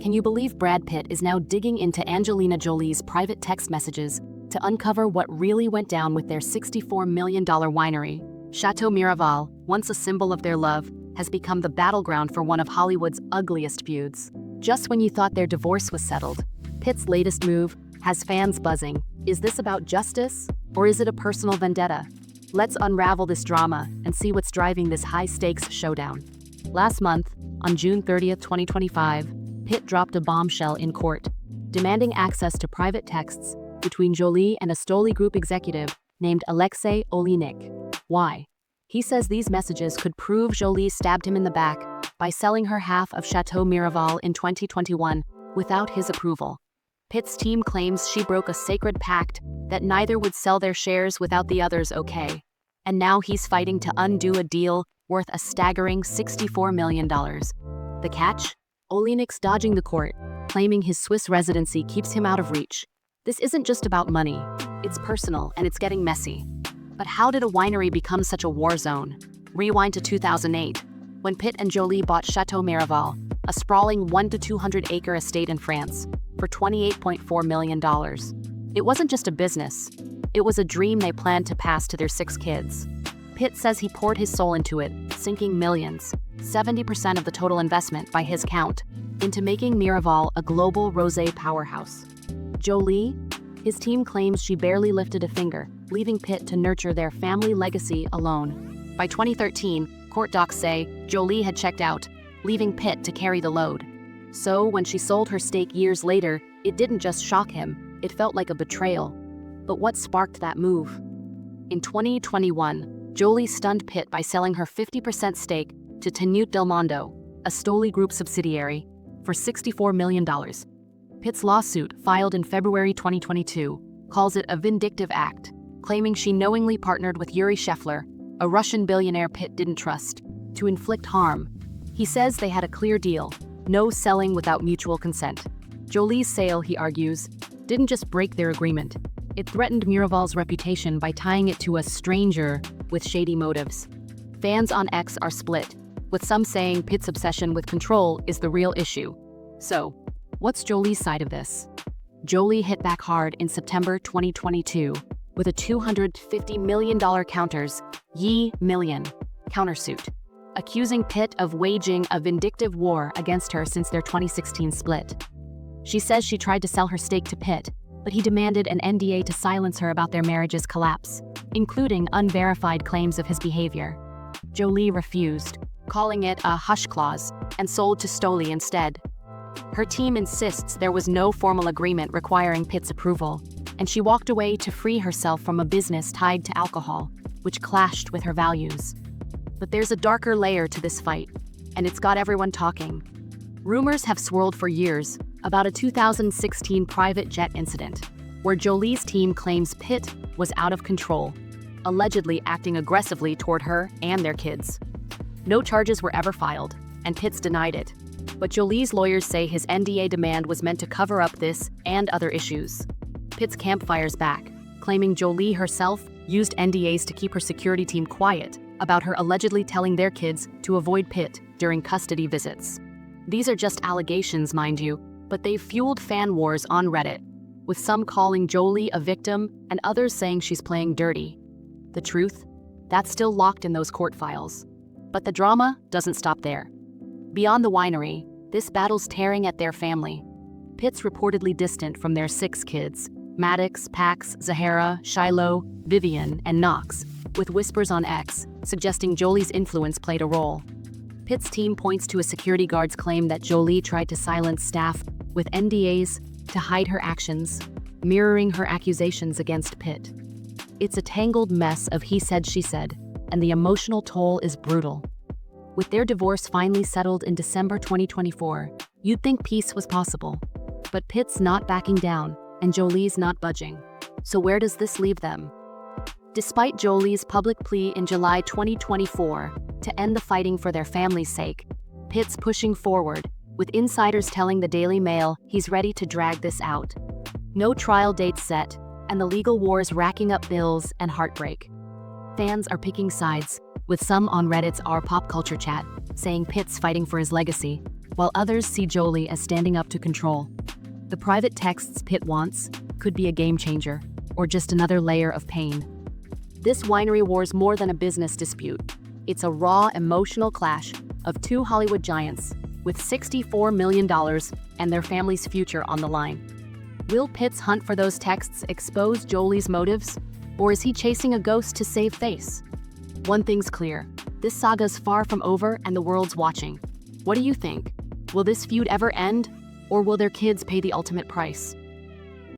Can you believe Brad Pitt is now digging into Angelina Jolie's private text messages to uncover what really went down with their $64 million winery? Chateau Miraval, once a symbol of their love, has become the battleground for one of Hollywood's ugliest feuds. Just when you thought their divorce was settled, Pitt's latest move has fans buzzing. Is this about justice, or is it a personal vendetta? Let's unravel this drama and see what's driving this high-stakes showdown. Last month, on June 30th, 2025, Pitt dropped a bombshell in court, demanding access to private texts between Jolie and a Stoli Group executive named Alexei Olinik. Why? He says these messages could prove Jolie stabbed him in the back by selling her half of Chateau Miraval in 2021 without his approval. Pitt's team claims she broke a sacred pact that neither would sell their shares without the other's okay. And now he's fighting to undo a deal worth a staggering $64 million. The catch? Olinik's dodging the court, claiming his Swiss residency keeps him out of reach. This isn't just about money. It's personal and it's getting messy. But how did a winery become such a war zone? Rewind to 2008, when Pitt and Jolie bought Chateau Miraval, a sprawling 1 to 200 acre estate in France, for $28.4 million. It wasn't just a business. It was a dream they planned to pass to their 6 kids. Pitt says he poured his soul into it, sinking millions, 70% of the total investment by his count, into making Miraval a global rosé powerhouse. Jolie? His team claims she barely lifted a finger, leaving Pitt to nurture their family legacy alone. By 2013, court docs say Jolie had checked out, leaving Pitt to carry the load. So when she sold her stake years later, it didn't just shock him, it felt like a betrayal. But what sparked that move? In 2021, Jolie stunned Pitt by selling her 50% stake to Tenute Del Mondo, a Stoli Group subsidiary, for $64 million. Pitt's lawsuit, filed in February 2022, calls it a vindictive act, claiming she knowingly partnered with Yuri Shefler, a Russian billionaire Pitt didn't trust, to inflict harm. He says they had a clear deal, no selling without mutual consent. Jolie's sale, he argues, didn't just break their agreement. It threatened Miraval's reputation by tying it to a stranger with shady motives. Fans on X are split, with some saying Pitt's obsession with control is the real issue. So, what's Jolie's side of this? Jolie hit back hard in September 2022 with a $250 million countersuit, accusing Pitt of waging a vindictive war against her since their 2016 split. She says she tried to sell her stake to Pitt, but he demanded an NDA to silence her about their marriage's collapse, including unverified claims of his behavior. Jolie refused, calling it a hush clause, and sold to Stoli instead. Her team insists there was no formal agreement requiring Pitt's approval, and she walked away to free herself from a business tied to alcohol, which clashed with her values. But there's a darker layer to this fight, and it's got everyone talking. Rumors have swirled for years about a 2016 private jet incident, where Jolie's team claims Pitt was out of control, allegedly acting aggressively toward her and their kids. No charges were ever filed, and Pitt's denied it. But Jolie's lawyers say his NDA demand was meant to cover up this and other issues. Pitt's camp fires back, claiming Jolie herself used NDAs to keep her security team quiet about her allegedly telling their kids to avoid Pitt during custody visits. These are just allegations, mind you, but they've fueled fan wars on Reddit, with some calling Jolie a victim and others saying she's playing dirty. The truth? That's still locked in those court files. But the drama doesn't stop there. Beyond the winery, this battle's tearing at their family. Pitt's reportedly distant from their 6 kids, Maddox, Pax, Zahara, Shiloh, Vivian, and Knox, with whispers on X suggesting Jolie's influence played a role. Pitt's team points to a security guard's claim that Jolie tried to silence staff with NDAs to hide her actions, mirroring her accusations against Pitt. It's a tangled mess of he said, she said, and the emotional toll is brutal. With their divorce finally settled in December 2024, you'd think peace was possible. But Pitt's not backing down, and Jolie's not budging. So where does this leave them? Despite Jolie's public plea in July 2024 to end the fighting for their family's sake, Pitt's pushing forward, with insiders telling the Daily Mail he's ready to drag this out. No trial dates set, and the legal war's racking up bills and heartbreak. Fans are picking sides, with some on Reddit's r pop culture chat saying Pitt's fighting for his legacy, while others see Jolie as standing up to control. The private texts Pitt wants could be a game changer, or just another layer of pain. This winery war's more than a business dispute. It's a raw, emotional clash of two Hollywood giants with $64 million and their family's future on the line. Will Pitt's hunt for those texts expose Jolie's motives, or is he chasing a ghost to save face? One thing's clear, this saga's far from over and the world's watching. What do you think? Will this feud ever end, or will their kids pay the ultimate price?